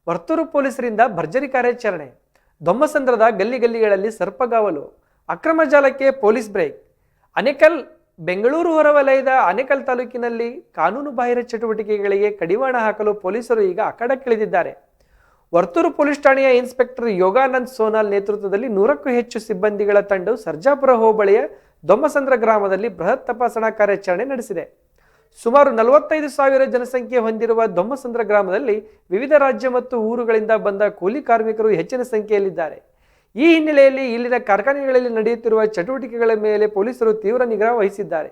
ವರ್ತೂರು ಪೊಲೀಸರಿಂದ ಭರ್ಜರಿ ಕಾರ್ಯಾಚರಣೆ. ದೊಮ್ಮಸಂದ್ರದ ಗಲ್ಲಿಗಳಲ್ಲಿ ಸರ್ಪಗಾವಲು. ಅಕ್ರಮ ಜಾಲಕ್ಕೆ ಪೊಲೀಸ್ ಬ್ರೇಕ್. ಆನೇಕಲ್ ಬೆಂಗಳೂರು ಹೊರವಲಯದ ಆನೇಕಲ್ ತಾಲೂಕಿನಲ್ಲಿ ಕಾನೂನು ಬಾಹಿರ ಚಟುವಟಿಕೆಗಳಿಗೆ ಕಡಿವಾಣ ಹಾಕಲು ಪೊಲೀಸರು ಈಗ ಅಖಾಡಕ್ಕಿಳಿದಿದ್ದಾರೆ. ವರ್ತೂರು ಪೊಲೀಸ್ ಠಾಣೆಯ ಇನ್ಸ್ಪೆಕ್ಟರ್ ಯೋಗಾನಂದ್ ಸೋನಾಲ್ ನೇತೃತ್ವದಲ್ಲಿ 100ಕ್ಕೂ ಹೆಚ್ಚು ಸಿಬ್ಬಂದಿಗಳ ತಂಡವು ಸರ್ಜಾಪುರ ಹೋಬಳಿಯ ದೊಮ್ಮಸಂದ್ರ ಗ್ರಾಮದಲ್ಲಿ ಬೃಹತ್ ತಪಾಸಣಾ ಕಾರ್ಯಾಚರಣೆ ನಡೆಸಿದೆ. ಸುಮಾರು 45,000 ಜನಸಂಖ್ಯೆ ಹೊಂದಿರುವ ದೊಮ್ಮಸಂದ್ರ ಗ್ರಾಮದಲ್ಲಿ ವಿವಿಧ ರಾಜ್ಯ ಮತ್ತು ಊರುಗಳಿಂದ ಬಂದ ಕೂಲಿ ಕಾರ್ಮಿಕರು ಹೆಚ್ಚಿನ ಸಂಖ್ಯೆಯಲ್ಲಿದ್ದಾರೆ. ಈ ಹಿನ್ನೆಲೆಯಲ್ಲಿ ಇಲ್ಲಿನ ಕಾರ್ಖಾನೆಗಳಲ್ಲಿ ನಡೆಯುತ್ತಿರುವ ಚಟುವಟಿಕೆಗಳ ಮೇಲೆ ಪೊಲೀಸರು ತೀವ್ರ ನಿಗಾ ವಹಿಸಿದ್ದಾರೆ.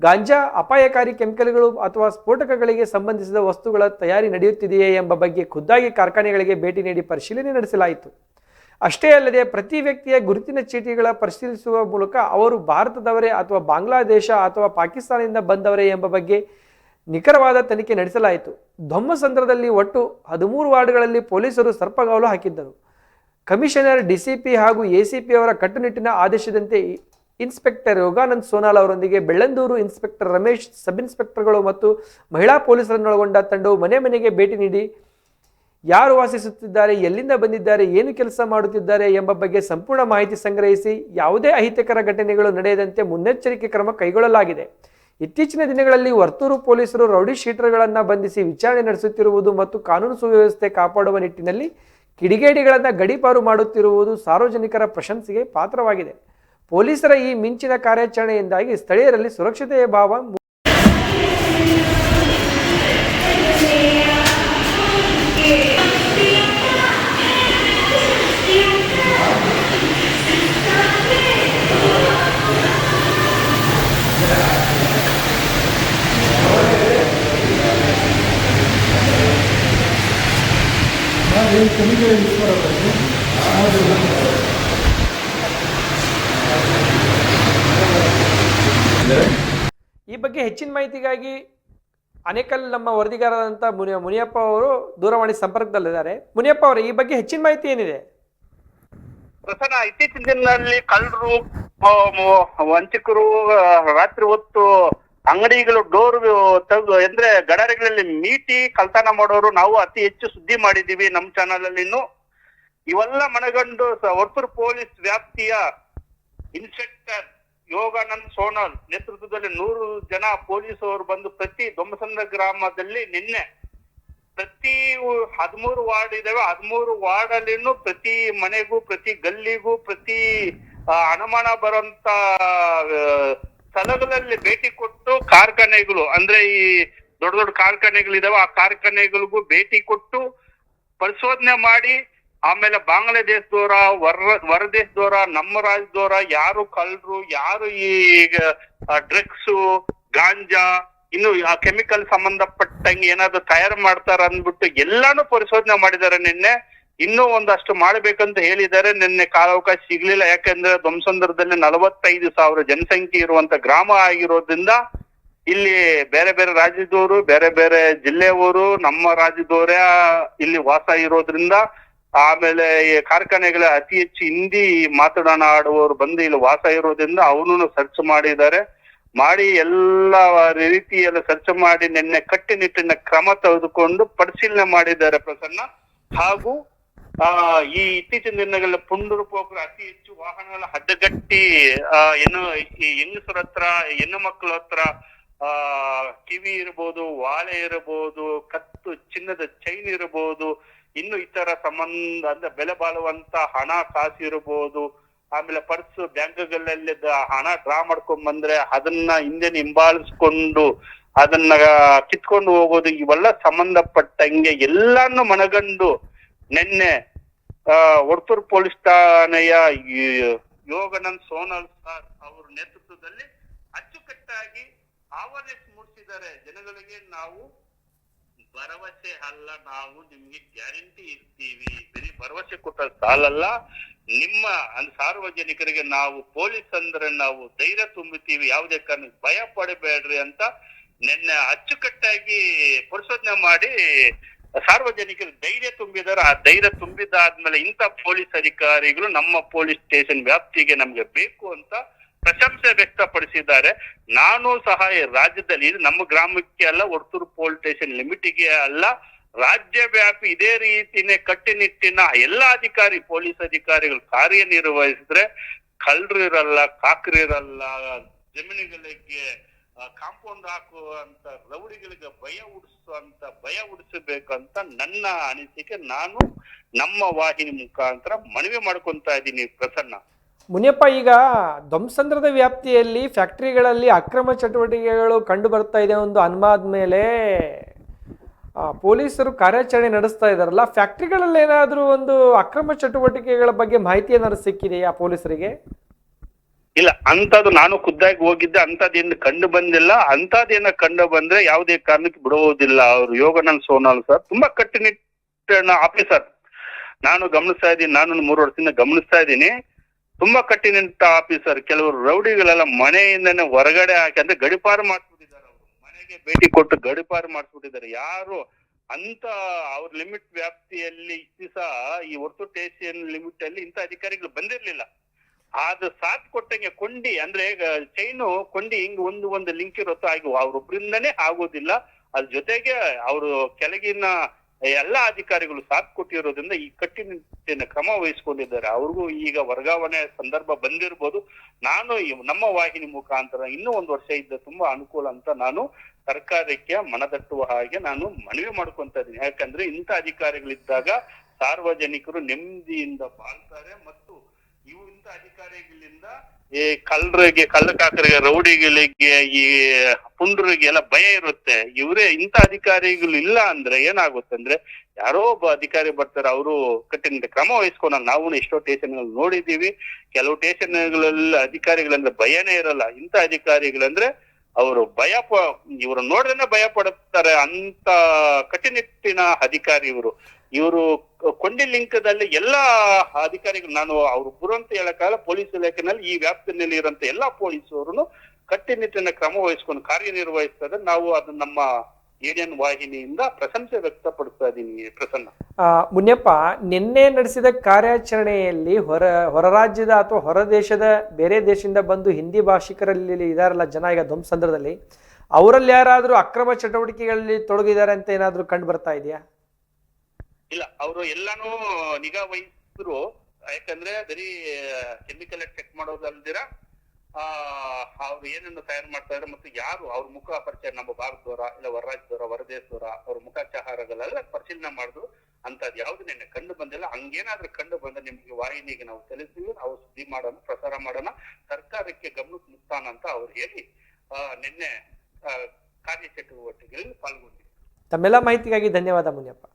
ಗಾಂಜಾ, ಅಪಾಯಕಾರಿ ಕೆಮಿಕಲ್ಗಳು ಅಥವಾ ಸ್ಫೋಟಕಗಳಿಗೆ ಸಂಬಂಧಿಸಿದ ವಸ್ತುಗಳ ತಯಾರಿ ನಡೆಯುತ್ತಿದೆಯೇ ಎಂಬ ಬಗ್ಗೆ ಖುದ್ದಾಗಿ ಕಾರ್ಖಾನೆಗಳಿಗೆ ಭೇಟಿ ನೀಡಿ ಪರಿಶೀಲನೆ ನಡೆಸಲಾಯಿತು. ಅಷ್ಟೇ ಅಲ್ಲದೆ ಪ್ರತಿ ವ್ಯಕ್ತಿಯ ಗುರುತಿನ ಚೀಟಿಗಳ ಪರಿಶೀಲಿಸುವ ಮೂಲಕ ಅವರು ಭಾರತದವರೇ ಅಥವಾ ಬಾಂಗ್ಲಾದೇಶ ಅಥವಾ ಪಾಕಿಸ್ತಾನದಿಂದ ಬಂದವರೇ ಎಂಬ ಬಗ್ಗೆ ನಿಖರವಾದ ತನಿಖೆ ನಡೆಸಲಾಯಿತು. ದೊಮ್ಮಸಂದ್ರದಲ್ಲಿ ಒಟ್ಟು 13 ವಾರ್ಡ್ಗಳಲ್ಲಿ ಪೊಲೀಸರು ಸರ್ಪಗಾವಲು ಹಾಕಿದ್ದರು. ಕಮಿಷನರ್, ಡಿಸಿಪಿ ಹಾಗೂ ಎಸಿಪಿ ಅವರ ಕಟ್ಟುನಿಟ್ಟಿನ ಆದೇಶದಂತೆ ಇನ್ಸ್ಪೆಕ್ಟರ್ ಯೋಗಾನಂದ್ ಸೋನಾಲ್ ಅವರೊಂದಿಗೆ ಬೆಳ್ಳಂದೂರು ಇನ್ಸ್ಪೆಕ್ಟರ್ ರಮೇಶ್, ಸಬ್ ಇನ್ಸ್ಪೆಕ್ಟರ್ಗಳು ಮತ್ತು ಮಹಿಳಾ ಪೊಲೀಸರನ್ನೊಳಗೊಂಡ ತಂಡವು ಮನೆ ಮನೆಗೆ ಭೇಟಿ ನೀಡಿ ಯಾರು ವಾಸಿಸುತ್ತಿದ್ದಾರೆ, ಎಲ್ಲಿಂದ ಬಂದಿದ್ದಾರೆ, ಏನು ಕೆಲಸ ಮಾಡುತ್ತಿದ್ದಾರೆ ಎಂಬ ಬಗ್ಗೆ ಸಂಪೂರ್ಣ ಮಾಹಿತಿ ಸಂಗ್ರಹಿಸಿ ಯಾವುದೇ ಅಹಿತಕರ ಘಟನೆಗಳು ನಡೆಯದಂತೆ ಮುನ್ನೆಚ್ಚರಿಕೆ ಕ್ರಮ ಕೈಗೊಳ್ಳಲಾಗಿದೆ. ಇತ್ತೀಚಿನ ದಿನಗಳಲ್ಲಿ ವರ್ತೂರು ಪೊಲೀಸರು ರೌಡಿ ಶೀಟರ್ಗಳನ್ನು ಬಂಧಿಸಿ ವಿಚಾರಣೆ ನಡೆಸುತ್ತಿರುವುದು ಮತ್ತು ಕಾನೂನು ಸುವ್ಯವಸ್ಥೆ ಕಾಪಾಡುವ ನಿಟ್ಟಿನಲ್ಲಿ ಕಿಡಿಗೇಡಿಗಳನ್ನು ಗಡೀಪಾರು ಮಾಡುತ್ತಿರುವುದು ಸಾರ್ವಜನಿಕರ ಪ್ರಶಂಸೆಗೆ ಪಾತ್ರವಾಗಿದೆ. ಪೊಲೀಸರ ಈ ಮಿಂಚಿನ ಕಾರ್ಯಾಚರಣೆಯಿಂದಾಗಿ ಸ್ಥಳೀಯರಲ್ಲಿ ಸುರಕ್ಷತೆಯ ಭಾವ ಈ ಬಗ್ಗೆ ಹೆಚ್ಚಿನ ಮಾಹಿತಿಗಾಗಿ ಆನೇಕಲ್ ನಮ್ಮ ವರದಿಗಾರರಾದಂಥ ಮುನಿಯಪ್ಪ ಅವರು ದೂರವಾಣಿ ಸಂಪರ್ಕದಲ್ಲಿದ್ದಾರೆ. ಮುನಿಯಪ್ಪ ಅವರು, ಈ ಬಗ್ಗೆ ಹೆಚ್ಚಿನ ಮಾಹಿತಿ ಏನಿದೆ? ಪ್ರಸನ್ನ, ಇತ್ತೀಚಿನ ದಿನದಲ್ಲಿ ಕಳ್ಳರು, ವಂಚಕರು ರಾತ್ರಿ ಹೊತ್ತು ಅಂಗಡಿಗಳು ಡೋರ್ ಅಂದ್ರೆ ಗಡಾರಿಗಳಲ್ಲಿ ಮೀಟಿ ಕಳ್ತನ ಮಾಡೋರು ನಾವು ಅತಿ ಹೆಚ್ಚು ಸುದ್ದಿ ಮಾಡಿದೀವಿ ನಮ್ಮ ಚಾನಲ್ ಅಲ್ಲಿ. ಇವೆಲ್ಲ ಮನಗಂಡು ವರ್ತೂರು ಪೊಲೀಸ್ ವ್ಯಾಪ್ತಿಯ ಇನ್ಸ್ಪೆಕ್ಟರ್ ಯೋಗಾನಂದ್ ಸೋನಾಲ್ ನೇತೃತ್ವದಲ್ಲಿ 100 ಜನ ಪೊಲೀಸರು ಬಂದು ಪ್ರತಿ ದೊಮ್ಮಸಂದ್ರ ಗ್ರಾಮದಲ್ಲಿ ನಿನ್ನೆ ಪ್ರತಿ 13 ವಾರ್ಡ್ ಇದಾವೆ. 13 ವಾರ್ಡ್ ಅಲ್ಲಿನೂ ಪ್ರತಿ ಮನೆಗೂ, ಪ್ರತಿ ಗಲ್ಲಿಗೂ, ಪ್ರತಿ ಅನುಮಾನ ಬರುವಂತ ಸ್ಥಳಗಳಲ್ಲಿ ಭೇಟಿ ಕೊಟ್ಟು ಕಾರ್ಖಾನೆಗಳು ಅಂದ್ರೆ ಈ ದೊಡ್ಡ ದೊಡ್ಡ ಕಾರ್ಖಾನೆಗಳಿದಾವೆ, ಆ ಕಾರ್ಖಾನೆಗಳಿಗೂ ಭೇಟಿ ಕೊಟ್ಟು ಪರಿಶೋಧನೆ ಮಾಡಿ ಆಮೇಲೆ ಬಾಂಗ್ಲಾದೇಶದವರ, ಹೊರದೇಶದವರ, ನಮ್ಮ ರಾಜ್ಯದವರ ಯಾರು ಕಳ್ಳರು, ಯಾರು ಈ ಡ್ರಗ್ಸ್, ಗಾಂಜಾ, ಇನ್ನು ಆ ಕೆಮಿಕಲ್ ಸಂಬಂಧಪಟ್ಟಂಗೆ ಏನಾದ್ರು ತಯಾರು ಮಾಡ್ತಾರ ಅಂದ್ಬಿಟ್ಟು ಎಲ್ಲಾನು ಪರಿಶೋಧನೆ ಮಾಡಿದ್ದಾರೆ ನಿನ್ನೆ. ಇನ್ನೂ ಒಂದಷ್ಟು ಮಾಡ್ಬೇಕಂತ ಹೇಳಿದ್ದಾರೆ. ನಿನ್ನೆ ಕಾಲಾವಕಾಶ ಸಿಗ್ಲಿಲ್ಲ. ಯಾಕಂದ್ರೆ ದೊಮ್ಮಸಂದ್ರದಲ್ಲಿ 45,000 ಜನಸಂಖ್ಯೆ ಇರುವಂತ ಗ್ರಾಮ ಆಗಿರೋದ್ರಿಂದ ಇಲ್ಲಿ ಬೇರೆ ಬೇರೆ ರಾಜ್ಯದವರು, ಬೇರೆ ಬೇರೆ ಜಿಲ್ಲೆಯವರು, ನಮ್ಮ ರಾಜ್ಯದವರೇ ಇಲ್ಲಿ ವಾಸ ಇರೋದ್ರಿಂದ, ಆಮೇಲೆ ಈ ಕಾರ್ಖಾನೆಗಳ ಅತಿ ಹೆಚ್ಚು ಹಿಂದಿ ಆಡುವವರು ಬಂದು ಇಲ್ಲಿ ವಾಸ ಇರೋದ್ರಿಂದ ಅವನು ಸರ್ಚ್ ಮಾಡಿದ್ದಾರೆ. ಮಾಡಿ ಎಲ್ಲ ರೀತಿಯಲ್ಲಿ ಸರ್ಚ್ ಮಾಡಿ ನಿನ್ನೆ ಕಟ್ಟುನಿಟ್ಟಿನ ಕ್ರಮ ತೆಗೆದುಕೊಂಡು ಪರಿಶೀಲನೆ ಮಾಡಿದ್ದಾರೆ ಪ್ರಸನ್ನ. ಹಾಗೂ ಈ ಇತ್ತೀಚಿನ ದಿನಗಳ ಪುಂಡೂರು ಪೋಖರು ಅತಿ ಹೆಚ್ಚು ವಾಹನಗಳ ಅಡ್ಡಗಟ್ಟಿ ಈ ಹೆಂಗಸರ ಹತ್ರ, ಹೆಣ್ಣು ಮಕ್ಕಳ ಹತ್ರ ಕಿವಿ ಇರ್ಬೋದು, ವಾಲೆ ಇರಬಹುದು, ಕತ್ತು ಚಿನ್ನದ ಚೈನ್ ಇರಬಹುದು, ಇನ್ನು ಇತರ ಸಂಬಂಧ ಅಂದ್ರೆ ಬೆಲೆ ಬಾಳುವಂತ ಹಣ ಕಾಸು ಇರಬಹುದು, ಆಮೇಲೆ ಪರ್ಸ್, ಬ್ಯಾಂಕ್ಗಳಲ್ಲಿ ಹಣ ಡ್ರಾ ಮಾಡ್ಕೊಂಡ್ ಬಂದ್ರೆ ಅದನ್ನ ಹಿಂದೆ ಹಿಂಬಾಲಿಸ್ಕೊಂಡು ಅದನ್ನ ಕಿತ್ಕೊಂಡು ಹೋಗೋದು, ಇವೆಲ್ಲ ಸಂಬಂಧಪಟ್ಟಂಗೆ ಎಲ್ಲಾನು ಮನಗಂಡು ನಿನ್ನೆ ವರ್ತೂರು ಪೊಲೀಸ್ ಠಾಣೆಯ ಯೋಗಾನಂದ್ ಸೋನಾಲ್ ಸರ್ ಅವರ ನೇತೃತ್ವದಲ್ಲಿ ಅಚ್ಚುಕಟ್ಟಾಗಿ ಅವೇರ್ನೆಸ್ ಮೂಡಿಸಿದ್ದಾರೆ ಜನಗಳಿಗೆ. ನಾವು ಭರವಸೆ ಅಲ್ಲ, ನಾವು ನಿಮ್ಗೆ ಗ್ಯಾರಂಟಿ ಇರ್ತೀವಿ, ಬರೀ ಭರವಸೆ ಕೊಟ್ಟ ಸಾಲಲ್ಲ, ನಿಮ್ಮ ಸಾರ್ವಜನಿಕರಿಗೆ ನಾವು ಪೊಲೀಸ್ ಅಂದ್ರೆ ನಾವು ಧೈರ್ಯ ತುಂಬುತ್ತೀವಿ, ಯಾವುದೇ ಕಾರಣಕ್ಕೆ ಭಯ ಪಡಬೇಡ್ರಿ ಅಂತ ನಿನ್ನೆ ಅಚ್ಚುಕಟ್ಟಾಗಿ ಪರಿಶೋಧನೆ ಮಾಡಿ ಸಾರ್ವಜನಿಕರಿಗೆ ಧೈರ್ಯ ತುಂಬಿದ್ದಾರೆ. ಆ ಧೈರ್ಯ ತುಂಬಿದಾದ್ಮೇಲೆ ಇಂಥ ಪೊಲೀಸ್ ಅಧಿಕಾರಿಗಳು ನಮ್ಮ ಪೊಲೀಸ್ ಸ್ಟೇಷನ್ ವ್ಯಾಪ್ತಿಗೆ ನಮ್ಗೆ ಬೇಕು ಅಂತ ಪ್ರಶಂಸೆ ವ್ಯಕ್ತಪಡಿಸಿದ್ದಾರೆ. ನಾನು ಸಹ ರಾಜ್ಯದಲ್ಲಿ, ಇದು ನಮ್ಮ ಗ್ರಾಮಕ್ಕೆ ಅಲ್ಲ, ವರ್ತೂರು ಪೊಲೀಸ್ ಸ್ಟೇಷನ್ ಲಿಮಿಟ್ಗೆ ಅಲ್ಲ, ರಾಜ್ಯವ್ಯಾಪಿ ಇದೇ ರೀತಿನೇ ಕಟ್ಟುನಿಟ್ಟಿನ ಎಲ್ಲಾ ಪೊಲೀಸ್ ಅಧಿಕಾರಿಗಳು ಕಾರ್ಯನಿರ್ವಹಿಸಿದ್ರೆ ಕಳ್ಳರು ಇರಲ್ಲ, ಕಾಕರು ಇರಲ್ಲ, ಜಮೀನುಗಳಿಗೆ ಕಾಂಪೌಂಡ್ ಹಾಕುವಂತ ರೌಡಿಗಳಿಗೆ ಭಯ ಉಡಿಸಬೇಕಂತ ನನ್ನ ಅನಿಸಿಕೆ. ನಾನು ನಮ್ಮ ವಾಹಿನಿ ಮುಖಾಂತರ ಮನವಿ ಮಾಡ್ಕೊಂತ ಇದ್ದೀನಿ ಪ್ರಸನ್ನ. ಮುನಿಯಪ್ಪ, ಈಗ ಧ್ವಂಸಂದ್ರದ ವ್ಯಾಪ್ತಿಯಲ್ಲಿ ಫ್ಯಾಕ್ಟರಿಗಳಲ್ಲಿ ಅಕ್ರಮ ಚಟುವಟಿಕೆಗಳು ಕಂಡು ಬರ್ತಾ ಇದೆ ಒಂದು ಅನುಮಾನದ ಮೇಲೆ ಪೊಲೀಸರು ಕಾರ್ಯಾಚರಣೆ ನಡೆಸ್ತಾ ಇದಾರಲ್ಲ, ಫ್ಯಾಕ್ಟರಿಗಳಲ್ಲಿ ಏನಾದರೂ ಒಂದು ಅಕ್ರಮ ಚಟುವಟಿಕೆಗಳ ಬಗ್ಗೆ ಮಾಹಿತಿ ಏನಾದ್ರು ಸಿಕ್ಕಿದೆಯಾ ಪೊಲೀಸರಿಗೆ? ಇಲ್ಲ, ಅಂತದ್ದು ನಾನು ಖುದ್ದಾಗಿ ಹೋಗಿದ್ದೆ, ಅಂತದೇನು ಕಂಡು ಬಂದಿಲ್ಲ. ಅಂತದೇನ ಕಂಡು ಬಂದ್ರೆ ಯಾವುದೇ ಕಾರಣಕ್ಕೆ ಬಿಡುವುದಿಲ್ಲ. ಅವರು ಯೋಗಾನಂದ್ ಸೋನಾಲ್ ಸರ್ ತುಂಬಾ ಕಟ್ಟುನಿಟ್ಟಿನ ಆಫೀಸರ್. ನಾನು ಗಮನಿಸ್ತಾ ಇದ್ದೀನಿ, ನಾನು 3 ವರ್ಷದಿಂದ ಗಮನಿಸ್ತಾ ಇದ್ದೀನಿ. ತುಂಬಾ ಕಟ್ಟುನಿಟ್ಟ ಆಫೀಸರ್. ಕೆಲವರು ರೌಡಿಗಳೆಲ್ಲ ಮನೆಯಿಂದನೇ ಹೊರಗಡೆ ಹಾಕಿ ಅಂದ್ರೆ ಗಡಿಪಾರು ಮಾಡಿಸ್ಬಿಟ್ಟಿದ್ದಾರೆ. ಅವರು ಮನೆಗೆ ಭೇಟಿ ಕೊಟ್ಟು ಗಡಿಪಾರು ಮಾಡಿಸ್ಬಿಟ್ಟಿದ್ದಾರೆ. ಯಾರು ಅಂತ ಅವ್ರ ಲಿಮಿಟ್ ವ್ಯಾಪ್ತಿಯಲ್ಲಿ ದಿವಸ ಈ ಹೊರತು ಸ್ಟೇಷನ್ ಲಿಮಿಟ್ ಅಲ್ಲಿ ಇಂಥ ಅಧಿಕಾರಿಗಳು ಬಂದಿರ್ಲಿಲ್ಲ. ಅದು ಸಾಥ್ ಕೊಟ್ಟಂಗೆ ಕೊಂಡಿ ಅಂದ್ರೆ ಚೈನು ಕೊಂಡಿ ಹಿಂಗ್ ಒಂದು ಲಿಂಕ್ ಇರುತ್ತೋ ಹಾಗೆ ಅವ್ರೊಬ್ರಿಂದನೇ ಆಗೋದಿಲ್ಲ. ಅದ್ರ ಜೊತೆಗೆ ಅವರು ಕೆಳಗಿನ ಎಲ್ಲಾ ಅಧಿಕಾರಿಗಳು ಸಾಥ್ ಕೊಟ್ಟಿರೋದ್ರಿಂದ ಈ ಕಟ್ಟುನಿಟ್ಟಿನ ಕ್ರಮ ವಹಿಸ್ಕೊಂಡಿದ್ದಾರೆ. ಅವ್ರಿಗೂ ಈಗ ವರ್ಗಾವಣೆ ಸಂದರ್ಭ ಬಂದಿರ್ಬೋದು. ನಾನು ನಮ್ಮ ವಾಹಿನಿ ಮುಖಾಂತರ ಇನ್ನೂ 1 ವರ್ಷ ಇದ್ದ ತುಂಬಾ ಅನುಕೂಲ ಅಂತ ನಾನು ಸರ್ಕಾರಕ್ಕೆ ಮನದಟ್ಟುವ ಹಾಗೆ ನಾನು ಮನವಿ ಮಾಡ್ಕೊಂತ ಇದ್ದೀನಿ. ಯಾಕಂದ್ರೆ ಇಂಥ ಅಧಿಕಾರಿಗಳಿದ್ದಾಗ ಸಾರ್ವಜನಿಕರು ನೆಮ್ಮದಿಯಿಂದ ಬಾಳ್ತಾರೆ. ಮತ್ತು ಇಂಥ ಅಧಿಕಾರಿಗಳಿಂದ ಈ ಕಳ್ಳಕಾಕರಿಗೆ, ರೌಡಿಗಳಿಗೆ, ಈ ಪುಂಡ್ರಿಗೆ ಎಲ್ಲ ಭಯ ಇರುತ್ತೆ. ಇಂಥ ಅಧಿಕಾರಿಗಳು ಇಲ್ಲ ಅಂದ್ರೆ ಏನಾಗುತ್ತೆ ಅಂದ್ರೆ ಯಾರೋ ಒಬ್ಬ ಅಧಿಕಾರಿ ಬರ್ತಾರೆ, ಅವರು ಕಠಿಣ ಕ್ರಮ ವಹಿಸ್ಕೊಂಡಾಗ ನಾವು ಎಷ್ಟೋ ಸ್ಟೇಷನ್ಗಳು ನೋಡಿದೀವಿ. ಕೆಲವು ಸ್ಟೇಷನ್ಗಳಲ್ಲಿ ಅಧಿಕಾರಿಗಳಂದ್ರೆ ಭಯನೇ ಇರಲ್ಲ. ಇಂಥ ಅಧಿಕಾರಿಗಳಂದ್ರೆ ಅವರು ಇವರು ನೋಡ್ರೇನೆ ಭಯ ಪಡುತ್ತಾರೆ. ಅಂತ ಕಟ್ಟುನಿಟ್ಟಿನ ಅಧಿಕಾರಿ ಇವರು ಕೊಂಡಿ ಲಿಂಕದಲ್ಲಿ ಎಲ್ಲಾ ಅಧಿಕಾರಿಗಳು, ನಾನು ಅವ್ರೊಬ್ಬರು ಅಂತ ಹೇಳಕ್ಕಾಗಲ್ಲ, ಪೊಲೀಸ್ ಇಲಾಖೆನಲ್ಲಿ ಈ ವ್ಯಾಪ್ತಿನಲ್ಲಿ ಇರುವಂತ ಎಲ್ಲಾ ಪೊಲೀಸರು ಕಟ್ಟುನಿಟ್ಟಿನ ಕ್ರಮ ವಹಿಸ್ಕೊಂಡು ಕಾರ್ಯನಿರ್ವಹಿಸ್ತಾರೆ. ನಾವು ಅದನ್ನ ನಮ್ಮ ಏಡಿಯನ್ ವಾಹಿನಿಯಿಂದ ಪ್ರಶಂಸೆ ವ್ಯಕ್ತಪಡಿಸ್ತಾ ಇದ್ದೀನಿ ಪ್ರಸನ್ನ. ಮುನಿಯಪ್ಪ, ನಿನ್ನೆ ನಡೆಸಿದ ಕಾರ್ಯಾಚರಣೆಯಲ್ಲಿ ಹೊರ ರಾಜ್ಯದ ಅಥವಾ ಹೊರ ದೇಶದ ಬೇರೆ ದೇಶದಿಂದ ಬಂದು ಹಿಂದಿ ಭಾಷಿಕರಲ್ಲಿ ಇದಾರಲ್ಲ ಜನ ಈಗ ಧ್ವಂಸಂದ್ರದಲ್ಲಿ, ಅವರಲ್ಲಿ ಯಾರಾದ್ರೂ ಅಕ್ರಮ ಚಟುವಟಿಕೆಗಳಲ್ಲಿ ತೊಡಗಿದ್ದಾರೆ ಅಂತ ಏನಾದ್ರೂ ಕಂಡು ಬರ್ತಾ ಇದೆಯಾ? ಇಲ್ಲ, ಅವರು ಎಲ್ಲಾನು ನಿಗಾ ವಹಿಸಿದ್ರು. ಯಾಕಂದ್ರೆ ಬರೀ ಕೆಮಿಕಲ್ ಚೆಕ್ ಮಾಡೋದಲ್ದಿರ ಅವ್ರು ಏನನ್ನು ತಯಾರು ಮಾಡ್ತಾ ಇದ್ದಾರೆ ಮತ್ತು ಯಾರು ಅವ್ರ ಮುಖ ಪರಿಚಯ, ನಮ್ಮ ಭಾರತದವರ ಇಲ್ಲ ಹೊರ ರಾಜ್ಯದವರ, ಹೊರದೇಶದವರ, ಅವ್ರ ಮುಖಾಚಾರಗಳೆಲ್ಲ ಪರಿಶೀಲನೆ ಮಾಡಿದ್ರು. ಅಂತದ್ ಯಾವ್ದು ನಿನ್ನೆ ಕಂಡು ಬಂದಿಲ್ಲ. ಹಂಗೇನಾದ್ರೂ ಕಂಡು ಬಂದ್ರೆ ನಿಮ್ಗೆ ವಾಹಿನಿಗೆ ನಾವು ತಿಳಿಸ್ತೀವಿ, ನಾವು ಸುದ್ದಿ ಮಾಡೋಣ, ಪ್ರಸಾರ ಮಾಡೋಣ, ಸರ್ಕಾರಕ್ಕೆ ಗಮನಕ್ಕೆ ಮುಕ್ತಾನ ಅಂತ ಅವ್ರು ಹೇಳಿ ನಿನ್ನೆ ಕಾರ್ಯಚಟುವಟಿಕೆಯಲ್ಲಿ ಪಾಲ್ಗೊಂಡಿದ್ದಾರೆ. ತಮ್ಮೆಲ್ಲ ಮಾಹಿತಿಗಾಗಿ ಧನ್ಯವಾದ ಮುನಿಯಪ್ಪ.